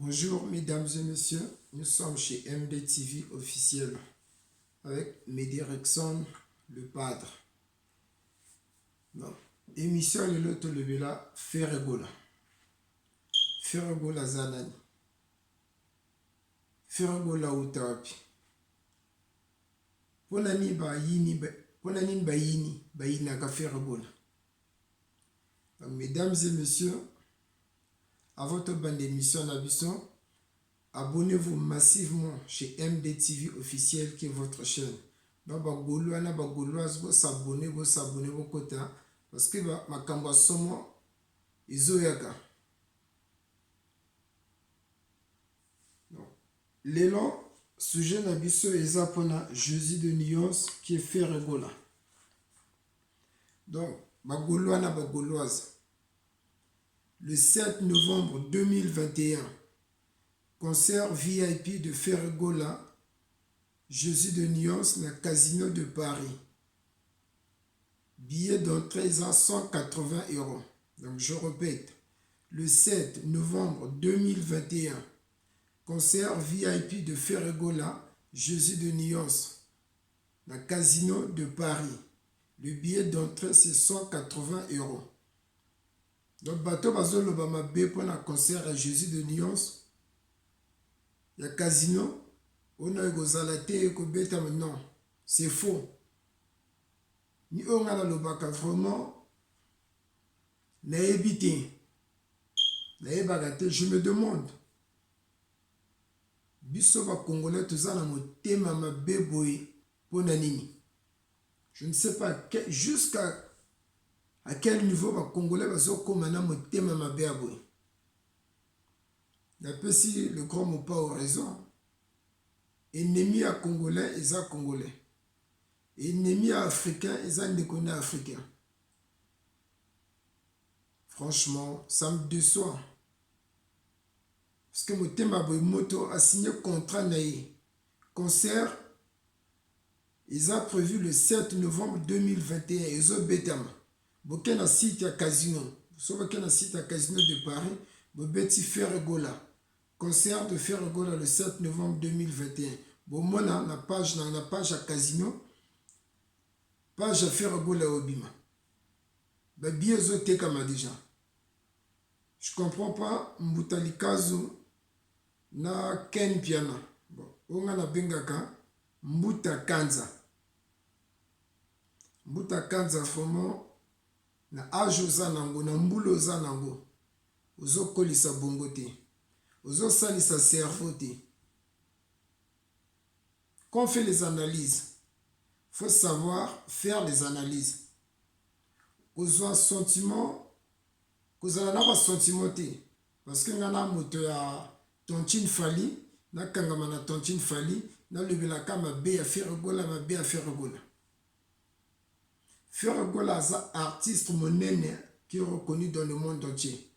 Bonjour mesdames et messieurs, nous sommes chez MDTV officiel avec Mehdi Rexon, le padre. Donc, émission le loto le bela Ferregola. Ferregola zanani. Ferregola utawapi. Ponani bayini aka Ferregola. Donc mesdames et messieurs, à votre bande d'émission Nabisson, abonnez-vous massivement chez MDTV officiel qui est votre chaîne. Bagolois na bagoloise go s'abonner go kota parce que makambo somo izoyaka. L'élan sujet Nabiso eza pona Jésus de Nyons qui est Ferregola. Donc bagolois na bagoloise. Le 7 novembre 2021, concert VIP de Ferregola, Jésus de Nyons, na Casino de Paris. Billet d'entrée à 180 €. Donc je répète, le 7 novembre 2021, concert VIP de Ferregola, Jésus de Nyons, na Casino de Paris. Le billet d'entrée c'est 180 €. Donc bateau bazolo bamabe pour un concert à Jésus de Nyons. Il y a Casino. On a eu beta non. C'est faux. Ni on a le baka vraiment. Na évité. Na ébagate. Je me demande. Biso ba Congolais tous na motema mabe boy pour nanini. Je ne sais pas jusqu'à à quel niveau les Congolais vont maintenant me thème ma béaboui. D'après si le grand mot pas au raison. Ennemi à Congolais, ils sont Congolais. Ennemi à Africain, ils sont des Congolais africains. Franchement, ça me déçoit. Parce que mon thème à moto a signé contrat naïe. Concert, ils ont prévu le 7 novembre 2021. Ils ont bétam. Boké na site ya Casino. Boké na site ya Casino de Paris. Bobeti Ferregola. Concert de Ferregola le 7 novembre 2021. Bomona na page à Casino. Page à Ferregola Obima. Bien zoté comme déjà. Je comprends pas. Mbutalikazu na Ken Piana. Bon. Onga na bengaka. Mbuta Kanza. Mbuta Kanza vraiment. Na ajo za nango, na mbulo za nango. Ozo kolisa bongo te. Ozo salisa cerveau te. Quand on fait les analyses, il faut savoir faire les analyses. Ozo un sentiment, kozala na ba sentiment te. Parce que ngana moto ya Tontine Fali, na kangama na Tontine Fali, na lebelaka mabe ya Ferregola, mabe ya Ferregola. Ferregola est un artiste monene qui est reconnu dans le monde entier.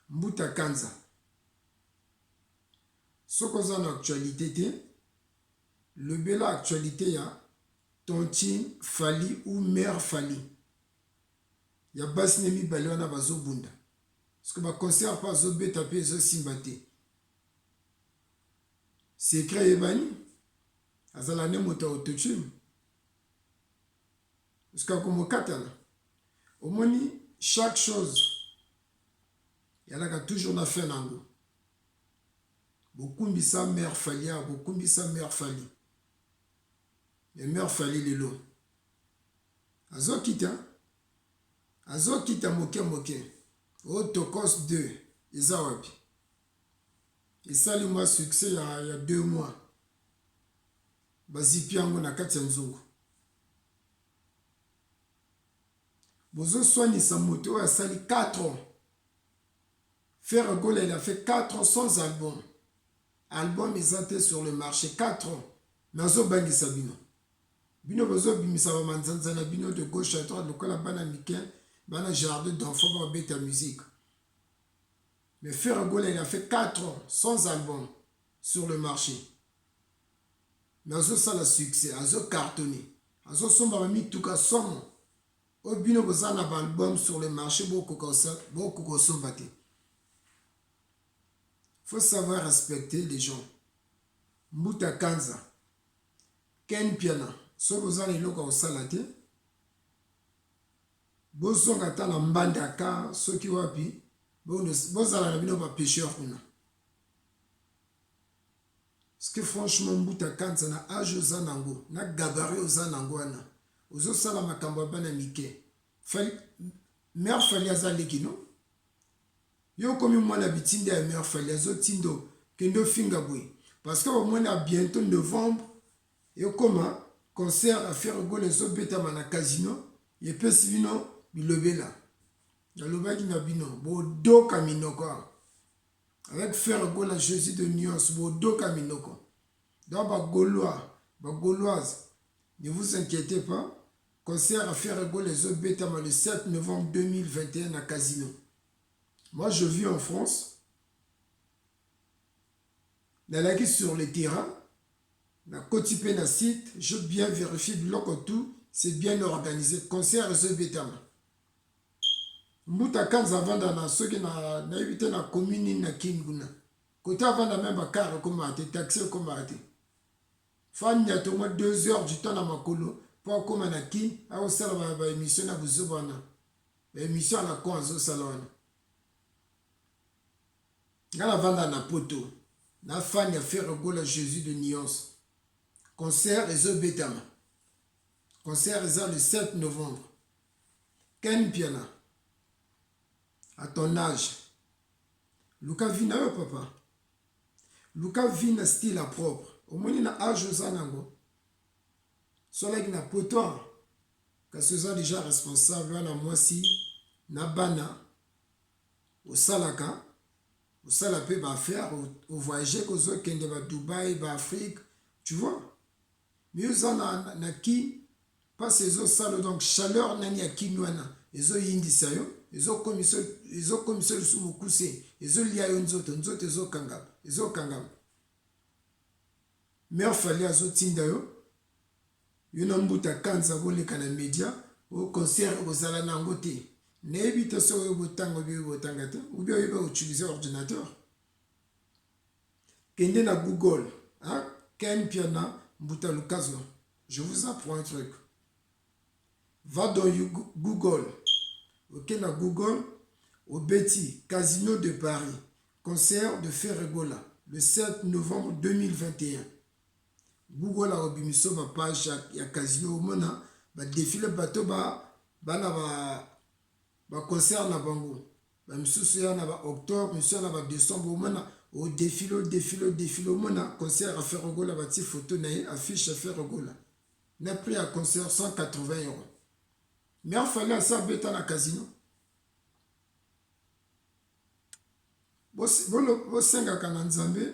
Mbuta Kanza. Ce qu'on a en actualité, le bel actualité, il y a Tontine Fali ou Mère Fali. Il y a Basnemi Balewana Bazo Bunda. Parce que ma concert pas zo beta pe zo simbate. C'est créé Bani. Azala ne mota autotune. Parce que au moins, chaque chose, il y a toujours une fin. Beaucoup de ça, mère Fali, beaucoup de ça, mère Fali. Les mères Fali, les lots. Azo kita moke. O Tokos 2, Izawapi. Et ça, le mois succès, il y a 2 mois. Bazipiango na Katianzongo. Bozo Soigny Samoto a sali 4 ans. Ferregola, il a fait 4 ans sans album. Album est sur le marché 4 ans. Nazo Bangi Sabino. Bino Bozo Bimisaba Manzanzana Bino de gauche à droite, le col à Bana Miken, Bana Jardin d'enfants pour bêta musique. Mais Ferregola, il a fait 4 ans sans album sur le marché. Nazo Sala succès, Nazo cartonné. Nazo Somba Mituka Somo. Obino bozana ba album sur le marché beaucoup comme ça, beaucoup comme ça. faut savoir respecter les gens. Mbuta Kanza, Ken Piana, so bozana iloko osala te. Bozonga ta na mbanda ka soki wapi, bozala na bino ba pécheur kuna. Parce que franchement Mbuta Kanza na âge ozanango, na gabarit ozanango wana. Ozo sala makambo bana mike. Mère Fali azaleki no. Yo komi mwana bitinde ya Mère Fali azo tindo kendo finga boy. Parce que au moins à bientôt novembre, yo koma concert à faire go les obeta na casino, ye pesi bino bilobela. Na lobaki na bino bo do kaminoko. Avec faire go la Jésus de Nyos bo do kaminoko. Donc ba Gaulois, ba Gauloise, ne vous inquiétez pas. Concert à faire go les obeta le 7 novembre 2021 à Casino. Moi je vis en France. Nalaki sur le terrain, na kotipé na site, je bien vérifié biloko tout, c'est bien organisé. Concert et betama. Mbuta Kanza vanda na soki na évité na commune na Kinguna. Côté vanda même bakar comme ate taxi comme ate. Fan ya to moins 2 heures du temps na makolo pour comme na ki a au sala ba émission na buzobana. Ba émission na ko azo salon. Ngala vanda na poto. Na fan ya faire gola Jésus de Nyos. Concert et Betama. Concert est le 7 novembre. Ken Piana. À ton âge. Luka vina yo papa. Luka vina style à propre. Au moins il a âge aux anango. Sola qui na potoir. Quand ce soit déjà responsable à la moisi. Na bana. Au salaka. Au salapé va faire. Au voyager kozo kende ba Dubaï, ba Afrique. Tu vois. Mais aux na ki. Pas ces eaux salles donc chaleur nani ya kinwana. Les eaux yindisa yo. Les eaux commission le soumoukousé. Les eaux liya yo nzoto. Nzoto les eaux kangam. Les eaux kangam. Mère Fali azo tinda yo. Yo na Mbuta Kanza boleka na média. Au concert ozala nango te. Nebi to so yo botango bi botanga te. Ou bien yo utiliser ordinateur. Kende na Google. Hein? Ken Piana Mbuta Lukazo. Je vous apprends un truc. Va dans Google. Ok, na Google. Au Betty, Casino de Paris. Concert de Ferregola. Le 7 novembre 2021. Google a obimiso ma page ya Casino. Mona, ba défilé bateau ba concert na bango. Ba misusu ya na ba octobre, misusu na ba décembre. Mona, au défilé. Mona, concert à Ferregola. Ba ti photo na affiche à Ferregola. N'a pris à concert 180 €. Mais il fallait ça bêta na casino. Bo senga kana nzambe.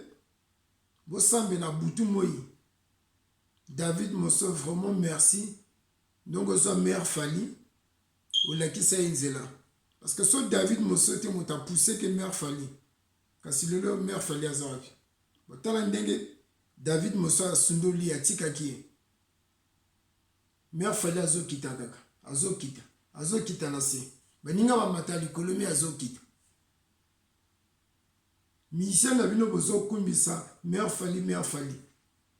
Bo sambe na butu moi. David Mosso, vraiment merci. Donc on Mère Fali. Ou la qui s'est inzela. Parce que ce David Mosso te m'a poussé que Mère Fali. Kasi le Mère Fali azarabi. Bo tala ndenge David Mosso a sundoli a tikaki. Mère Fali azo kita kaka. Azo kita na se. Baninga ba matali kolomi azo kita. Michel na bino bozo kumbisa Mère Fali.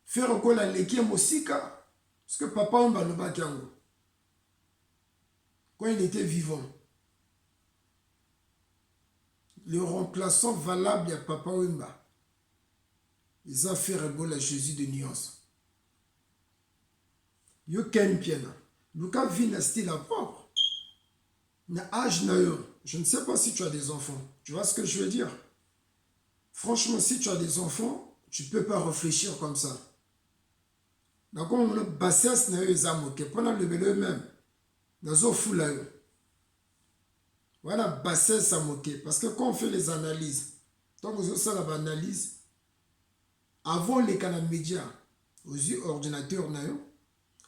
Faire ko la leki mosika parce que papa on ba loba kiango. Quand il était vivant. Le remplaçant valable à papa Wemba. Ils ont fait la Jésus de Nyos. Yo Ken Piana. Luka vit un style à propre. Na âge na yo. Je ne sais pas si tu as des enfants. Tu vois ce que je veux dire? Franchement, si tu as des enfants, tu ne peux pas réfléchir comme ça. D'accord, on a bassesse na yo ezamoke. Pendant le bébé même. Nazo fula yo. Voilà, bassesse à moquer. Parce que quand on fait les analyses, donc on fait l'analyse, avant les canaux médias, aux yeux ordinateurs na yo,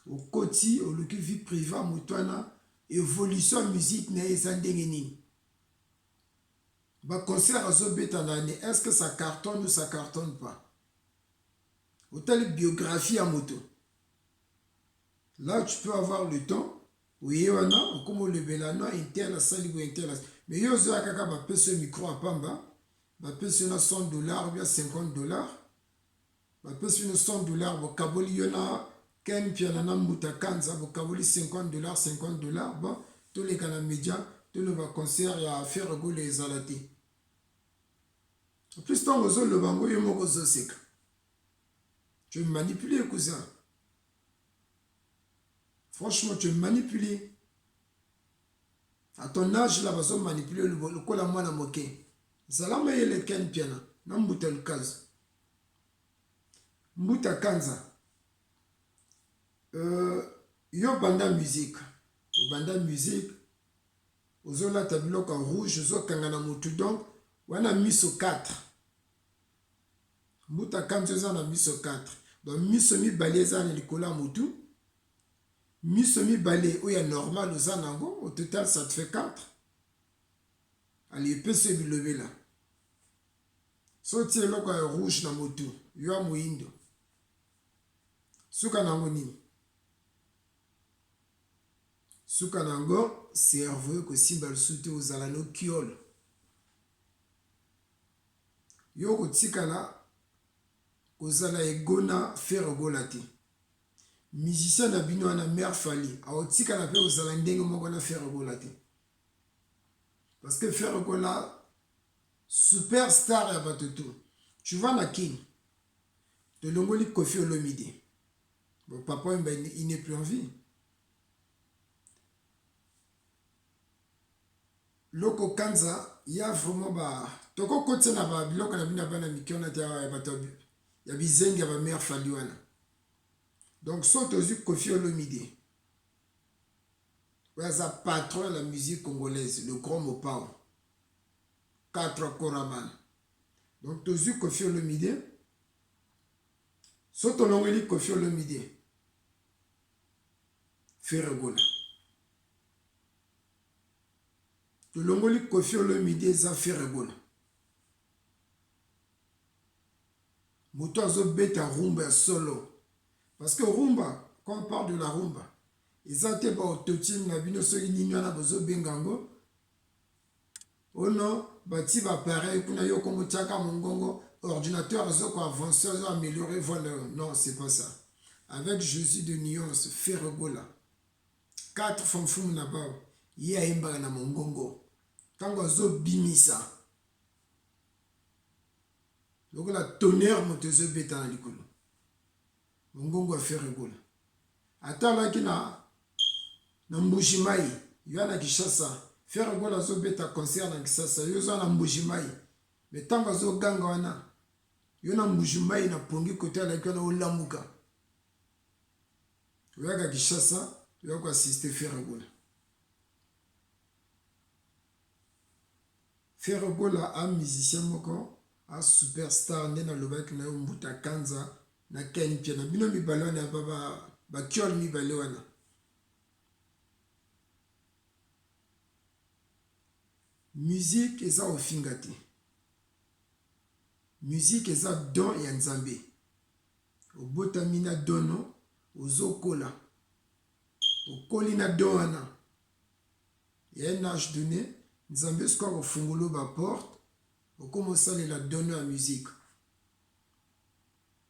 au côté, au lieu vie privée, moutouana, évolution musique na ezandengenini. Ba concert à Zobet en année, est-ce que ça cartonne ou ça cartonne pas? Au tel biographie à moto. Là, tu peux avoir le temps. Oui, on a, comme le belano, interne, sali ou interne. Mais yo zo akaka ba peso micro à pamba. bapesi yo na $100 ou bien $50. Bapesi yo na $100 bokaboli yo na ken piana na mbuta kanza bokaboli $50 $50. Bon toleka na média toloba concert ya Ferregola ezala te. En plus ntango ozoloba ngo yo moko ozoseka. Tu es manipulé, cousin. Franchement, tu es manipulé. À ton âge, là, vas-y manipuler le col à moi na moqué. Zalama yele ken piana. Na mbuta lukazu. Mbuta kanza. Yo banda musique. Au banda musique. Ozo la tabiloko en rouge. Ozo kangana mutu. Donc, wana miso 4. Mbuta kanza ozo na miso 4. Donc, miso mi balé za na likola mutu. Miso mi balé ou ya normal ozo nango. Au total, ça te fait 4. Allez, peut se lever là. Soti eloko ya rouge na mutu. Yo a muindo. Suka nango nini? Suka nango cerveau ko simba lusute ozala no kiolo. Yo ko tikala kozala egona Ferregola te. Musicien na bino na Mère Fally a otikala pe ozala ndenge moko na Ferregola te. Parce que Ferregola superstar ya batoto. Tu vas na king. De longoli Koffi Olomide. Bon, papa, il n'est plus en vie. Loko Kanza, il y a vraiment ba. Toko kote na ba biloko na bina bana mikiona te ya batobi. Ya bizengi ya ba Mère Fally wana. Donc saute aux yeux Koffi Olomide. Waza patron de la musique congolaise, le grand Mopao. 4 Koraman. Donc aux yeux Koffi Olomide. Saute au longoli Koffi Olomide. Ferregola. To longoli Koffi Olomide za Ferregola. Moto azo beta rumba solo. Parce que rumba, quand on parle de la rumba, ils ont été autotune na bino so nini na bozo bengango. Oh non, bati ba pareil kuna yo kongo tiaka mongongo ordinateur azo ko avancer azo améliorer voilà. Non, c'est pas ça. Avec Jésus de nuance Ferregola. 4 fanfum na ba. Ye aimba na mongongo. Tango azo bimisa. Donc la tonnerre motezo beta na likolo. Mongongo a Ferregola. Atala ki na Mbujimayi. Yo na Kishasa. Ferregola zo beta concert na Kishasa. Yo zo na Mbujimayi. Mais tango azo ganga wana. Yo na Mbujimayi na pongi kote ala ki na olamuka. Yo na Kishasa. Yo ko assister Ferregola. Ferregola a musicien moko. A superstar nde na lobaki na yo mbuta kanza. Na ken piana. Bino mibale wana ba kiol mibale wana. Musique eza ofinga te. Musique eza don ya Nzambe. Obotami na dono ozokola. Okoli na don wana. Ya un âge donné, Nzambe soka ofungolo ba porte, okoma osalela dono ya musique.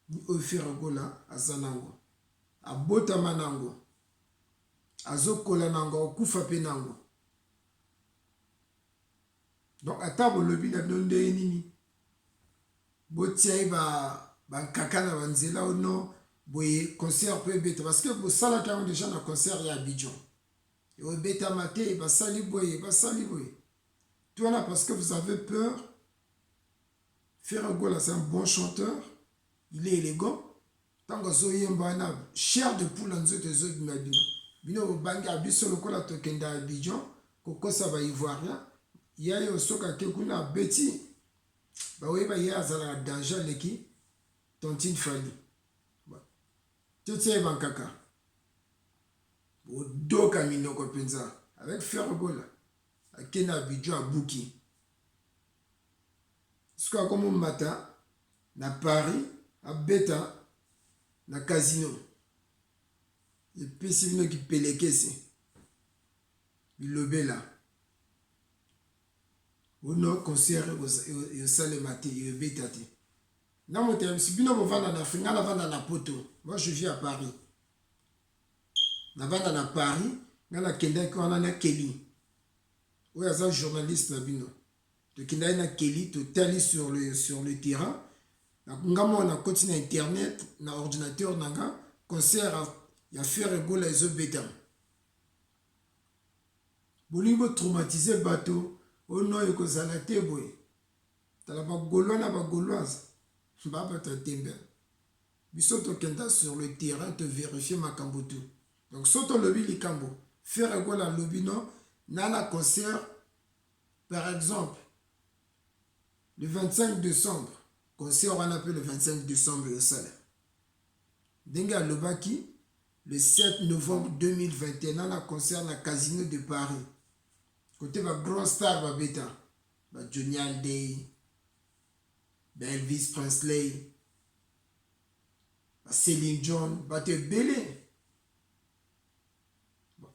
Ni oyo Ferregola aza nango. Abotama nango. Azokola nango, okufa pe nango. Donc ata bolobi na bino ndenge nini botia ye bankaka na banzela ono boye concert po ebeta parce que bosalaka yango déjà na concert ya Abidjan ebetama te basali boye tout wana parce que vous avez peur. Ferregola c'est un bon chanteur, il est élégant. Tango azoyemba wana chair de poule na nzoto ezobima bino bino bobangi abiso lokola tokenda Abidjan kokosa ba ivoirien. Yaye osoka ke kuna beti ba weba ya azala danger leki Tontine Fally. Tete bankaka. Odoka minoko penza avec Ferregola. Akena Abidjan abuki. Soka comme mata na Paris à beta na casino. Et puis si vino ki pelekese. Bilobela. Bono concert yo sale maté yo betati. Na moté si bino bovanda na Afrique na vanda na Poto. Moi je vis à Paris. Na vanda na Paris, na kenda ko na Kelly. Oya za journaliste na bino. To kenda na Kelly to tali sur le terrain. Na mona continue internet na ordinateur nanga concert ya faire gola ezo beta. Bolingo traumatisé bateau, au nom de Kozala Teboy. T'as la bagoloise na bagoloise. Baba ta tembe. Bisoto kenda sur le terrain te vérifier ma kambotu. Donc soto lobby li kambo. Faire quoi la lobby non? Nana concert par exemple le 25 décembre. Concert on appelle le 25 décembre au salaire. Denga Lobaki le 7 novembre 2021 nana concert na Casino de Paris. Côté ma grand star ba beta. Ba Johnny Hallyday. Ba Elvis Presley. Ba Celine Dion. Ba te belé.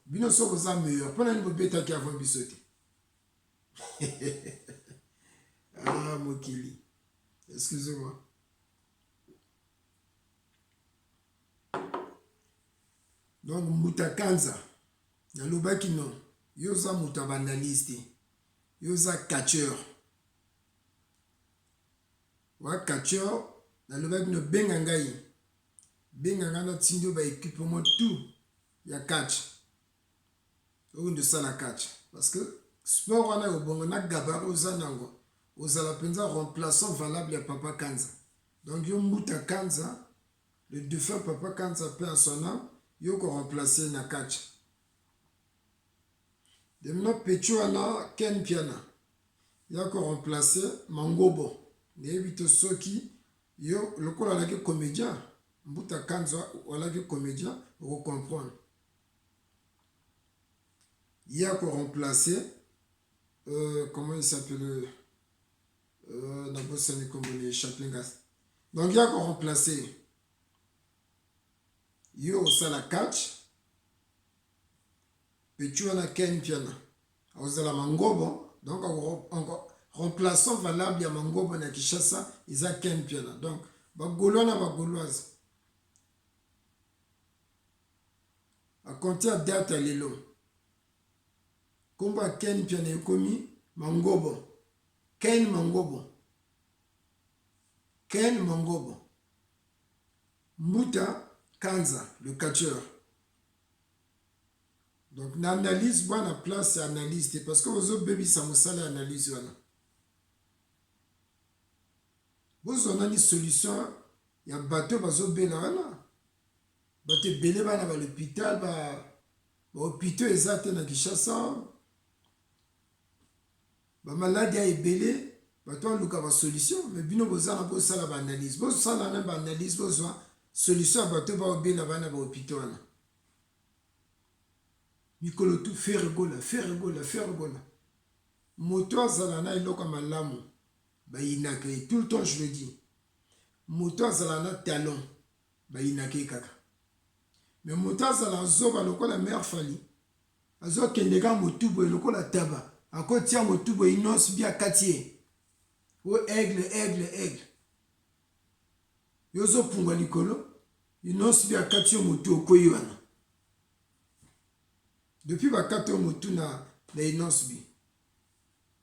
Bino soko za meilleur. Pona ni beta qui avant bisoté. Ah Mokili. Excusez-moi. Donc Mutakanza. Yalobaki non. Yoza mutabanaliste. Yoza catcheur. Wa catcheur. Yalobaki no bengangai. Benganga na tindo ba équipement tout. Ya catch. Ou de ça la catch. Parce que sport wana obongo na gabarit oza nango. Ozala penza remplaçant valable ya Papa Kanza. Donc yo Mutakanza. Le défunt Papa Kanza paix à son âme. Yo ko remplacer na catch. De maintenant Pechuana Ken Piana. Yo ko remplacer Mangobo. Ne bito soki yo lokola la ke comédien. Mbuta Kanza wala ke comédien pour comprendre. Il a ko remplacer comment il s'appelle d'abord c'est comme les Chaplingas. Donc il a ko remplacer yo ça la catch Pechuana Ken Piana ozala Mangobo donc encore remplaçant valable ya Mangobo na Kishasa isa Ken Piana donc bagolo na bagoloise a compter à date à lelo komba Ken Piana ekomi Mangobo Ken Mangobo Muta Kanza, le catcheur. Donc, l'analyse, bon, la place, c'est analyse. Parce que vous avez baby, ça me sale analyse. Vous avez une solution. Il y a un bateau, vous avez là. Vous avez belé, à l'hôpital, l'hôpital exact dans Kishasa. La maladie est belé. Vous avez une solution. Mais bien, vous avez une analyse. Vous avez une analyse, vous avez solution à bateau ba obe la bana ba hôpital mikolo tout faire gola moto azala na eloko malamu ba inake tout le temps je le dis moto azala na talon ba inake kaka mais moto azala zoba lokola mère fali azo kendeka motubo lokola taba akotia motubo inos bia katie o aigle yozo punga likolo inos bia katie motu okoyi wana depuis bakate motu na inos bi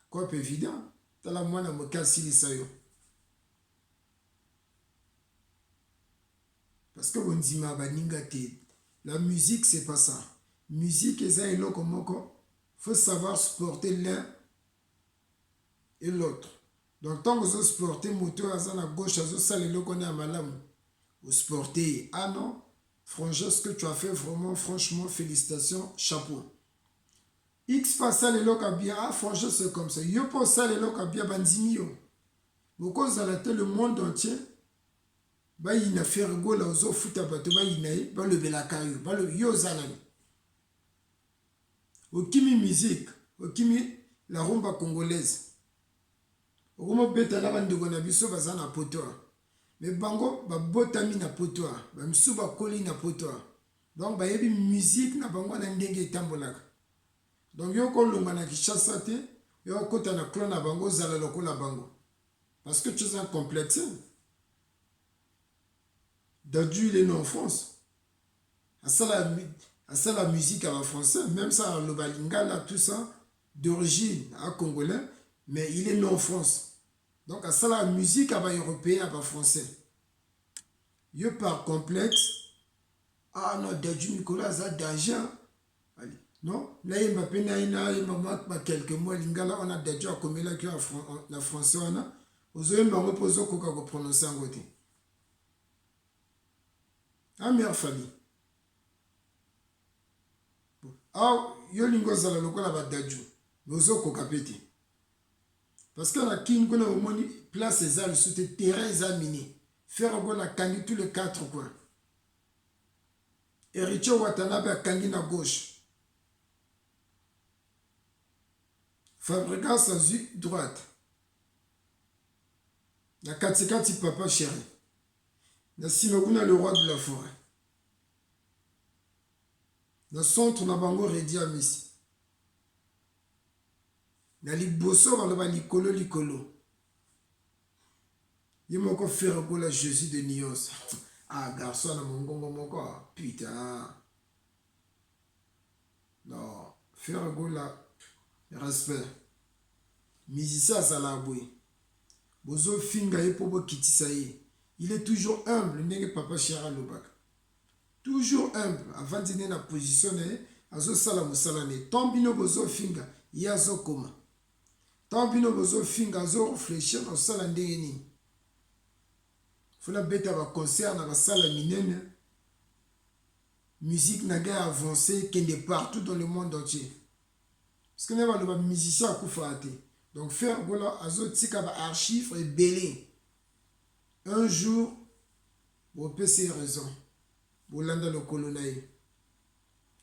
quoi évident tala mwana mokasi lisayo parce que bondima baninga te la musique c'est pas ça musique eza eloko moko faut savoir supporter l'un et l'autre. Donc, tant que vous sportez, moto à la gauche, ça les locaux à malamu. Vous sportez. Ah non, franchement, ce que tu as fait, vraiment, franchement, félicitations, chapeau. X passe les locaux à bien. Ah, franchement, c'est comme ça. Yo pour ça les locaux à bien, bandimio. Beaucoup de le monde entier. Bah, il n'a fait go là, aux autres foot à bateau, bah, il n'a pas le belakayo, bah, le yo zanani. Au kimi musique, au kimi la rumba congolaise. Okomo beta na bandeko na biso baza na poto. Mais bango ba botami na poto. Ba misu ba koli na poto. Donc ba yebi musique na bango na ndenge etambolaka. Donc yo ko longa na Kishasa te, et okota na clan na bango ozala lokola bango parce que tu es un complexe. Dadju il est né en France. À ça la musique à la français, même ça le balingala tout ça d'origine à congolais, mais il est né en France. Donc à ça la musique à européen à français. Yo par complexe. Ah non, Dadju Nicolas a d'argent. Non, là il m'a peine il m'a quelques mois lingala on a Dadju à comme là que la français on a. Aux hommes m'a reposé quoi qu'on prononce en côté. Ah meilleure famille. Ah yo lingo zala lokola ba Dadju. Bozo ko kapeti. Parce que la king qu'on a au moins place les armes sous tes terrains examinés. Faire go la kangi tous les quatre coins. Héritier Watanabe a kangi na gauche. Fabricant sans yeux droite. Na katikati papa chéri. Na simaguna le roi de la forêt. Na centre na bango Redi Amisi. Na liboso baloba likolo likolo. Ye moko faire ko la Jésus de Nios. Ah garçon na mongongo moko putain. Non, faire ko la respect. Musicien Salaboué. Bozo finga ye pobo kitisa ye. Il est toujours humble, ndenge papa Chara Lobak. Toujours humble, avant de na position azo sala musala ne. Tombino bozo finga, ye azo koma. Tombino bozo finga azo réfléchir na sala ndenge ni. Fona beta ba concert na ba sala minene. Musique na ga avancé qui est partout dans le monde entier. Parce que n'est pas le musicien à koufaate. Donc faire voilà azo tika ba archive et belé. Un jour, vous pouvez ces raisons. Vous l'avez le colonel.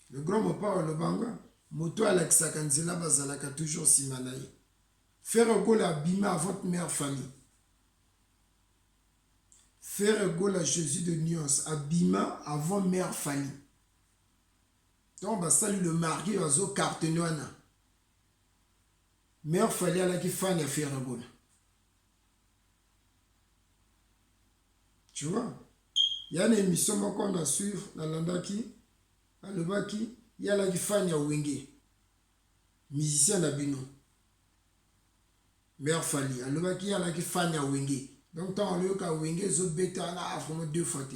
Le grand mopa le banga, moto Alexa Kanzela bazalaka toujours simanaï. Faire go la bima à votre mère famille. Faire go la Jésus de Nyos à bima avant mère famille. Donc bah salut le marié azo cartenoana. Mère famille à la qui fan ya faire go. Tu vois, il y a une émission qu'on a suivre dans l'andaki, à l'obaki, il y a la qui fan ya wenge, musicien d'abino, mère fali, à l'obaki, il y a la qui fan ya wenge. Donc, tant le cas wenge, zo bêta na afromo deux fois.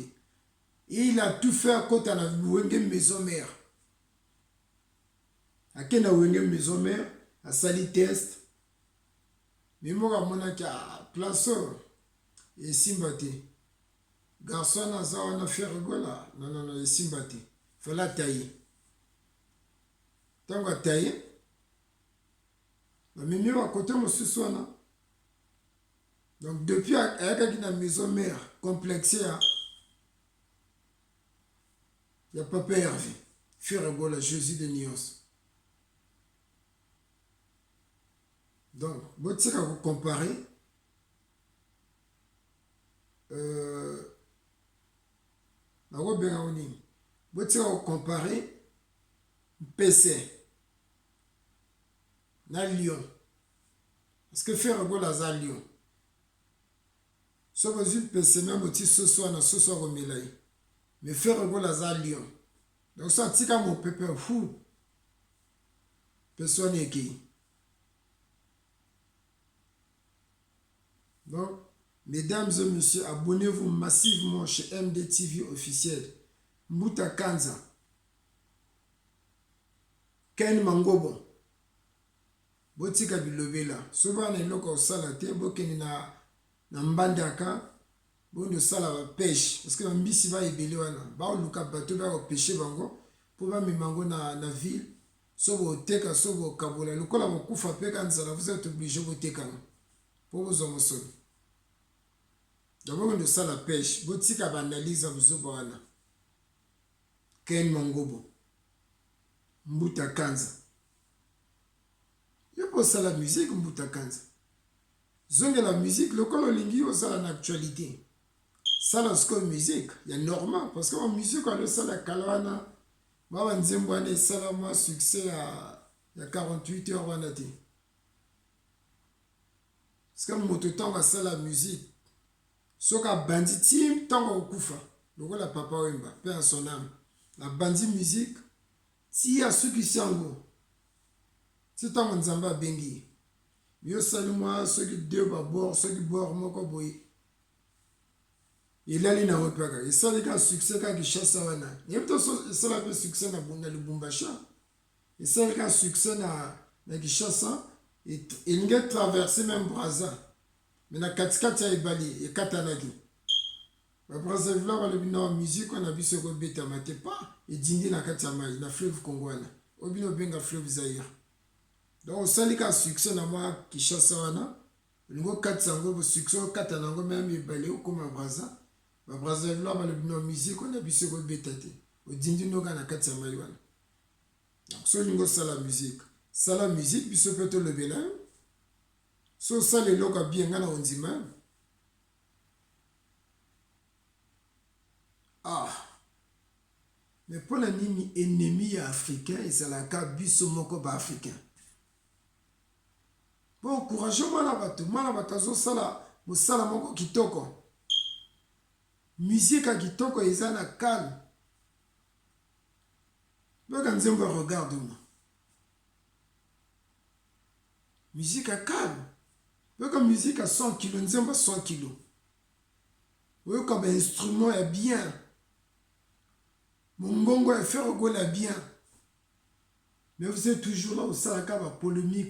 Et il a tout fait à côté de la wenge maison mère. À quel a wenge maison mère, à sali test, mais moi, mon a place et simbate. Garçon a ça on a fait rigola. Non, il s'y battait. Il fallait tailler. Tant qu'on a taillé, mais mieux à côté, on se soigne. Donc, depuis avec la maison mère complexée, il n'y a pas perdu. Faire rigola, Jésus de Nios. Donc, vous comparer. Vous comparer PC na Lyon. Parce que faire go la za Lyon. So vous PC même petit ce soir na ce soir au Milai. Mais faire go la za Lyon. Donc ça tika mon pépé fou. Personne n'est qui. Donc mesdames et messieurs, abonnez-vous massivement chez MDTV officiel. Mbuta Kanza. Ken Mangobo. Botika bilobela. Souvent, les locaux salate, bokeni na mbandaka, bon de sala pêche. Parce que mbisi va ebele wana. Ba luka bateau ba pêcher bango. Pour ba mimango na ville. Sobo teka, sobo kabola. Lokola bokufa pe kanza, vous êtes obligé de teka. Pour vous en sauver. D'abord, de ça la pêche. Botika banalise à vous wana. Ken Mangobo. Mbuta Kanza. Il y a pas ça la musique, Mbuta Kanza. Zonge la musique, le col lingi au ça l'actualité. Ça la score musique, il y a normal. Parce que la musique, on a ça la kalwana. Maman Nzembwane, ça la moi succès à il y a 48 heures, on a dit. que moto ntango asala musique soki abandi ti ntango okufa lokola papa wemba mpe ya son âme abandi musique ti asukisi yango ti ntango nzambe abengi ye yo osali mwa soki deux babord soki bord moko boye elali nango mpe kaka esali kaka succès kaka kishasa wana yebi to esala mpe succès na lubumbasha esali kaka succès na kishasa elingi traverse même braza me na katikati ya ebale ekatanaki babrazzaville balobi na musique wana biso ekobetama te pa edindi na kati ya mai na fleuve congo wana oyo bino obenga fleuve zaire donc osali kaka succès na mwa kishasa wana olingi okatisa yango succès okata nango meme ebale okoma braza babrazzaville balobi na musique wana biso ekobeta te odindi noka na kati ya mai wana donc so olingi osala musique sala musique biso mpe tolobela yo so osala eloko bien nga na ondima yo mais mpona nini ennemi ya africain ezalaka biso moko baafricain po encourage mwana bato azosala mosala moko kitoko musique ya kitoko eza na calme boka nzembo ya regarde moi musique ya calme boka musique ya 100 kilo nzembo ya 100 kilo oyoka bainstrument ya bien mongongo ya faire gola bien mais vous êtes toujours là osalaka bapolémique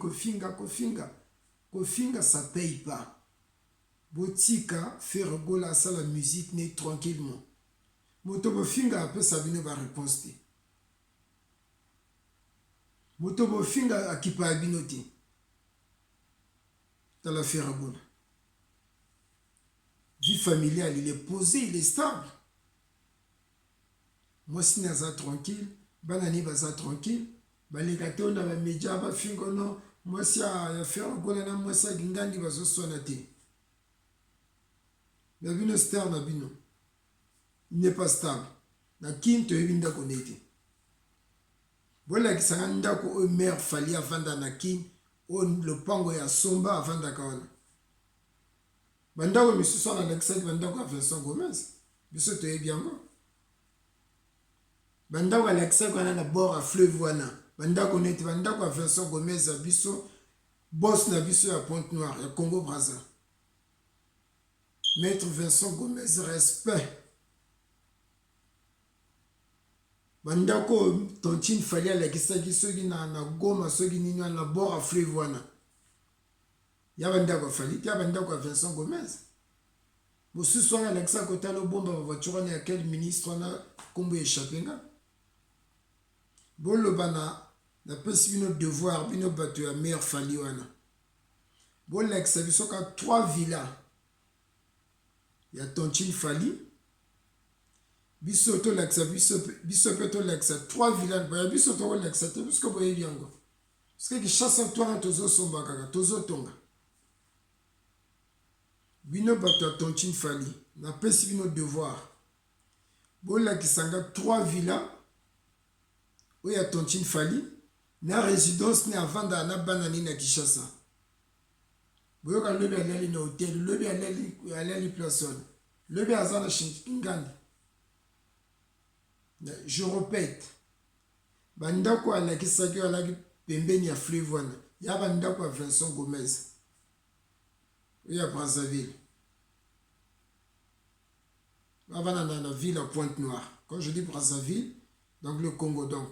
kofinga ça paye pas botika faire gola asala musique ne tranquillement moto bofinga apesa bino baréponse te moto bofinga akipa ya bino te tala faire gola vie familiale il est posé il est stable mwasi naza tranquille bana ni baza tranquille baleka te na bamedia bafingo no mwasi ya faire gola na mwasi agingandi bazoswana te na bino star na bino il n'est pas stable na kini toyebi ndako nde te bolakisanga ndako oyo mare fali avanda na kini oyo lopango ya somba avandaka wana bandako misusu wana alakisaki bandako ya Vincent Gomez biso toyebi yango bandako alakisaki wana na bord ya fleuve wana bandako neti bandako ya Vincent Gomez ya biso boss na biso ya Pointe Noire ya Congo Brazza Maître Vincent Gomez respect bandako tontine fali alakisaki soki na Goma soki nini wana na bord ya fleuve wana ya bandako fali ya bandako ya Vincent Gomez mosusu wana alakisaki kotala obomba bavoiture wana ya quel ministre wana kombo échappé nga boloba napesi bino devoir bino bato ya mare fali wana bolakisa biso ka 3 villas ya tontine fali biso tolakisa biso mpe tolakisa 3 villas baya biso tokolakisa te biso boyebi yango parceke kishasa twana tozosomba kaka tozotonga bino bato ya tontine fali napesi bino devoir bolakisanga 3 villas oyo ya tontine fali na résidence ne avanda na bana nini na kishasa boyoka lobi alali na hotel lobi alali place wana lobi aza na shingandi je répète bandako alakisaki alaki pembeni ya fleuve wana ya bandako ya Vincent Gomez oyo ya Brazzaville avana na ville à Pointe Noire quand je dis Brazzaville donc le Congo donc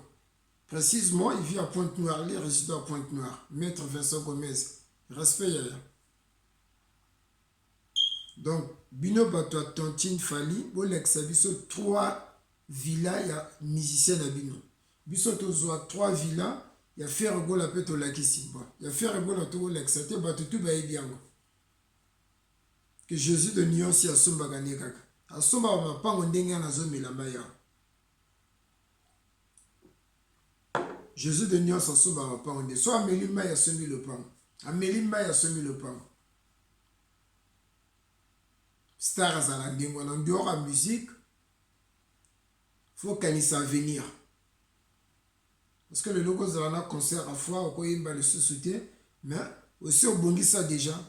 précisément il vit à Pointe Noire les résidents à Pointe Noire Maître Vincent Gomez respect yaya donc bino bato ya tontine fali bolekisa biso 3 villas ya musicien na bino biso tozwa 3 villas ya faire gola mpe tolakisi bo ya faire gola tokolakisa te bato tu bayebi yango que Jésus de Nyonsi asombaka ne kaka asombaka mapango ndenge wana azomela mai yawa Jésus de Nyonsi asombaka mapango nde so ameli mai asombi lopango ameli mai asombi lopango star azala ndenge wana dehors ya musique faut kanisa avenir parce que le logo ozala na concert à fois okoyemba lisusu te mais aussi obongisa déjà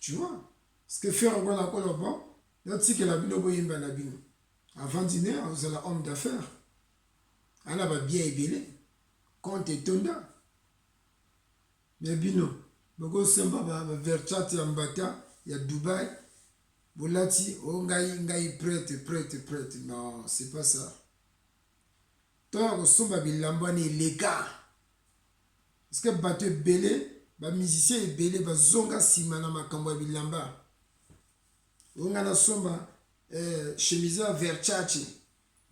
Tu vois? Parce que faire quoi la colle bon, là tu sais que la bino boyimba la bino. Avant dîner, vous allez homme d'affaires. Elle va bien ébélé. Compte et tonda. Mais bino, beaucoup semba ba verchati ambata, il y a Dubaï. Bolati, oh ngai prête. Non, c'est pas ça. Toi, au somba bilamba ni les gars. Parce que bateau belé, ba musicien est belé, ba zonga simana makambo bilamba. Onga na somba chemise Versace.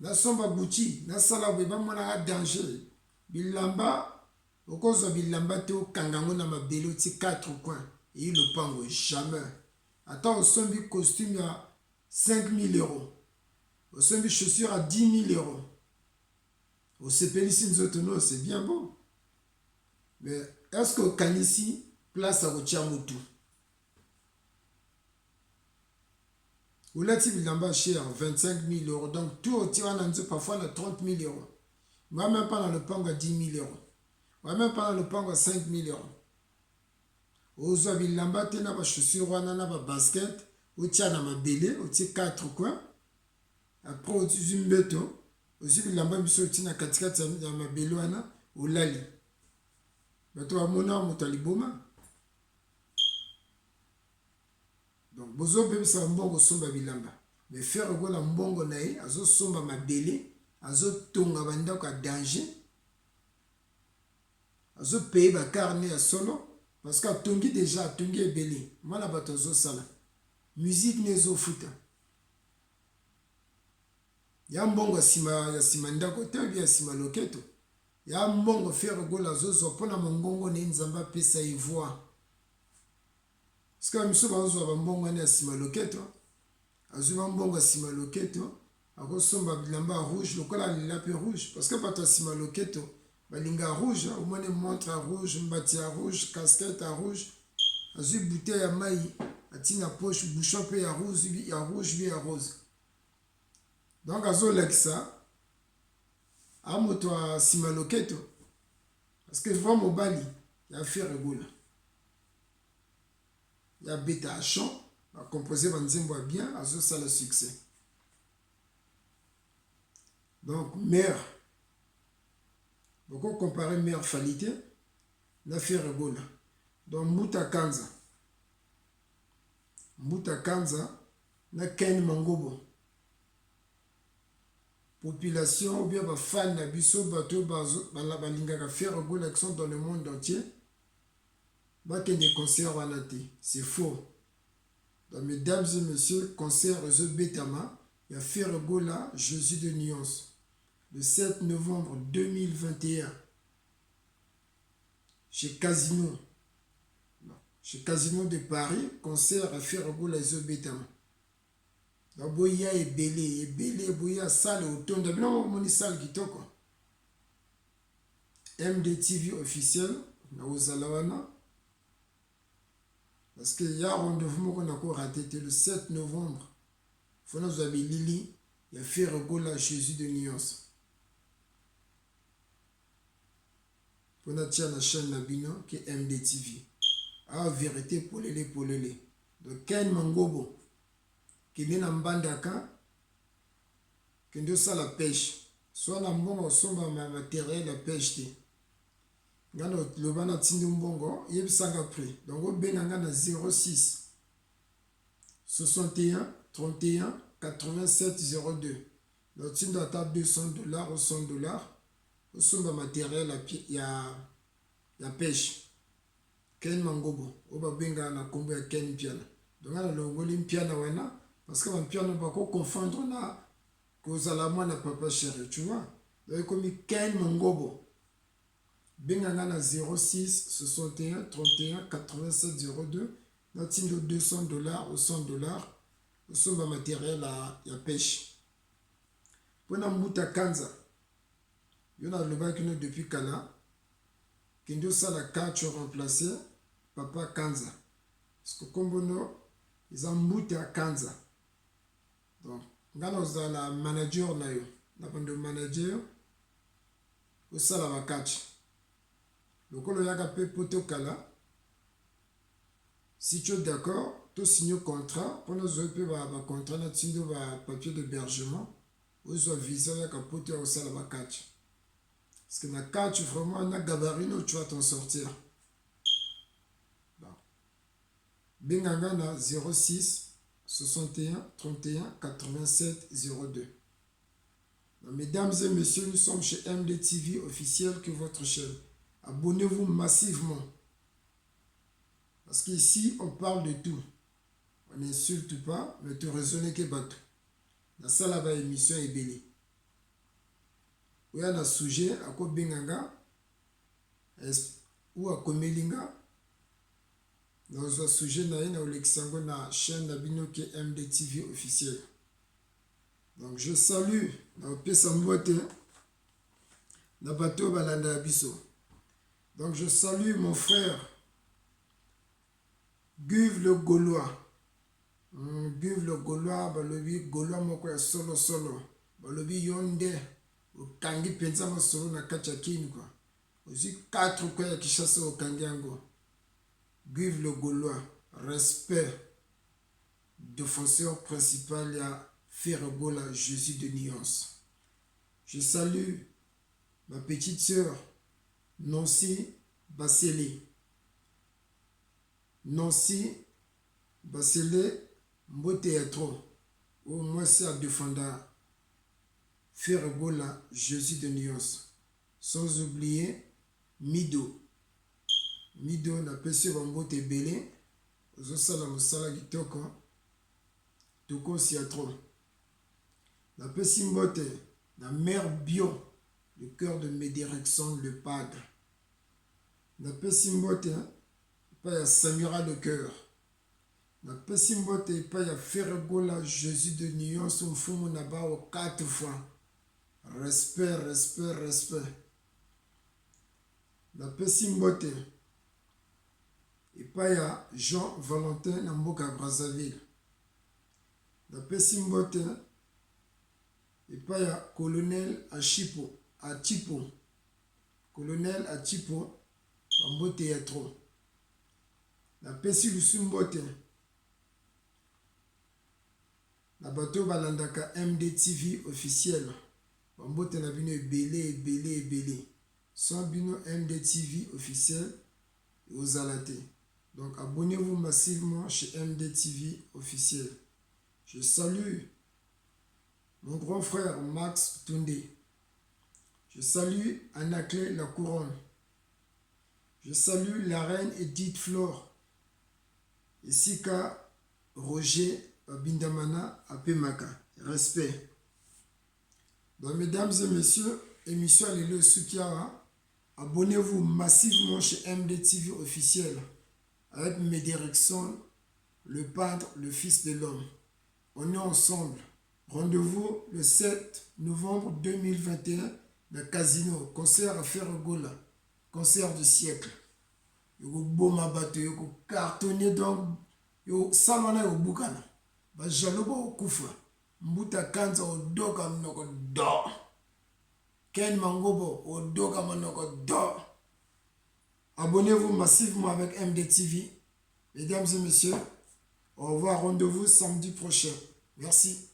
Na somba Gucci, na sala be ba mona danger. Bilamba, okozo bilamba te okangango na mabelo ti 4 coins. Et le pango jamais. Attends, au sombi costume à 5 000 euros. Au sombi chaussures à 10 000 euros. Au CPLC Nzotono, c'est bien beau. Mais est-ce qu'au Kanisi, place à Rotiamutu? Ou là, tu bilamba cher, 25 000 euros. Donc, tout au Tirananzo, parfois, à 30 000 euros. Moi, même pas dans le pango à 10 000 euros. Moi, même pas dans le pango à 5 000 euros. Ozo bilamba te na ba chaussure wana na ba basket, otia na mabele, otia 4 coins. Après otia mbeto, ozo bilamba biso otia na katikati ya mabele wana, olali. Bato wa mona moto aliboma. Donc bozo bebe sa mbongo somba bilamba. Mais faire go la mbongo na ye, azo somba mabele, azo tonga bandako a danger. Azo paye ba carnet ya solo. Parce que Tongi déjà, Tongi est belé. Moi, la batozo sala. Musique nezo futa. Ya mbongo ya simandako te ya sima loketo. Ya mbongo faire gola zozo pona mongongo ne nzamba pesa ivoire. Parce que miso bazo ba mbongo ne sima loketo. Azuba mbongo sima loketo. Ako somba bilamba rouge, lokola lilape rouge. Parce que bato sima loketo. Balinga rouge, au moins montre à rouge, mbati à rouge, casquette à rouge, azu bouteille à maï, atina poche, bouchon pe à rouge, lui à rose. Donc azo lexa, à moto à simaloketo, parce que vraiment mobali, il a fait rigola. Il a bêta à chant, a composé Banzembo bien, azo ça le succès. Donc mère. Beaucoup comparer mère falité, n'a fait rigola. Donc Mouta Kanza, n'a Ken Mangobo. Population ou bien ba fan na biso bato la balinga ka faire rigola qui sont dans le monde entier. Ba ken des concerts wanaté, c'est faux. Donc mesdames et messieurs, concert The Betama, il y a fait rigola Jésus de Nuance. Le 7 novembre 2021, chez Casino de Paris, concert à faire les Betama. Donc, Boya est belé, Boya salle au ton de blanc, mon salle qui toque. MDTV officiel, na Ozalawana. Parce qu'il y a un rendez-vous qu'on a encore raté le 7 novembre. Il faut nous avoir Lili, il a fait la Jésus de Nuance. Pour notre la chaîne Nabino qui est MDTV. Ah, vérité pour les. Donc, Ken Mangobo, qui est dans Mbandaka, qui est dans la pêche. Soit dans Mbongo, soit dans ma matériel la pêche. Gano, le bana tindi Mbongo, il y a 5 prix. Donc, au Benanga, 06 61 31 87 02. Donc, tu dois taper $200 ou $100. Au somba matériel il y a pêche. Ken Mangobo. Au Benga, na kombo ya Ken Piana. Donc, on a le goli piano wana. Parce que le piano, on va confondre na cause à la moi na papa chéri. Tu vois? Donc, comme Ken Mangobo. Benga na 06 61 31 87 02. Nous avons $200 ou $100. Au somba matériel il y a pêche. Pour na Mouta Kanza. Il y a le bac depuis Kala. Qui nous a la carte remplacée Papa Kanza. Parce que comme nous, ils ont Mouta Kanza. Donc, nous avons la manager. Nous avons le manager. Au sala la carte. Le colo yaga pe poto Kala. Si tu es d'accord, tu signes contrat pour nous autres contrat na tindo papier d'hébergement ou soit visa ya capote au sala ba catch parce que na catch vraiment na gabarit tu vas t'en sortir. Benganga na 06 61 31 87 02. Mesdames et messieurs, nous sommes chez MDTV officiel que votre chaîne. Abonnez-vous massivement. Parce qu'ici, on parle de tout. On n'insulte pas, mais tu raisonnes que bateau. Dans ça, là-bas, émission est belle. Oui, on a un sujet à quoi Benganga ou à Komelinga. Dans un sujet, on a une chaîne d'Abinoke MDTV officiel. Donc je salue na pesa mbote na bato balanda biso. Donc je salue mon frère Guve le Gaulois. Guve le Gaulois balobi Gaulois moko ya solo solo. Balobi yonde okangi penza masolo na kacha kini kwa. Aussi 4 kwa ya Kishasa okangi yango. Guve le Gaulois, respect défenseur principal ya Ferregola, Jésus de Nyons. Je salue ma petite sœur Nancy Bassélé. Nancy Bassélé Mboteatro. Au moins c'est à défendre Ferregola, Jésus de Nyons. Sans oublier Mido. Mido na pesi Mbote Belé. Ozosala mosala kitoko. Toko Siatro. La pesi mbote, la mère bio, le cœur de Médérickson, le padre. La pesi mbote, pas ya Samira le cœur. La pesi mbote, pas ya Ferregola, Jésus de Nyons, son fumo naba 4 fois. Respect, respect, respect. La pesi mbote, et pas ya Jean Valentin Namboka Brazzaville. La pesi mbote, et pas ya colonel Achipo, colonel Achipo, Bambote ya trop. La pesi Lusumbote, la bateau balandaka MDTV officiel, Bambote na bino belé. Sans bino MDTV officiel, et aux alatés. Donc abonnez-vous massivement chez MDTV officiel. Je salue mon grand frère Max Toundé. Je salue Anaclé La Couronne. Je salue la reine Edith Flore. Et Sika Roger Bindamana Apemaka. Respect. Donc, mesdames et messieurs, émission Alléluia Soukiara. Abonnez-vous massivement chez MDTV officiel avec Médérickson, le Padre, le Fils de l'Homme. On est ensemble. Rendez-vous le 7 novembre 2021 dans Casino, concert à Ferregola, concert du siècle. Yoko boma bato, yoko cartonné donc, yoko samana yoko bukana. Ba jaloba okufa, mbuta kanza odoka mnoko do. Ken Mangobo odoka mnoko do. Abonnez-vous massivement avec MDTV. Mesdames et messieurs, au revoir, rendez-vous samedi prochain. Merci.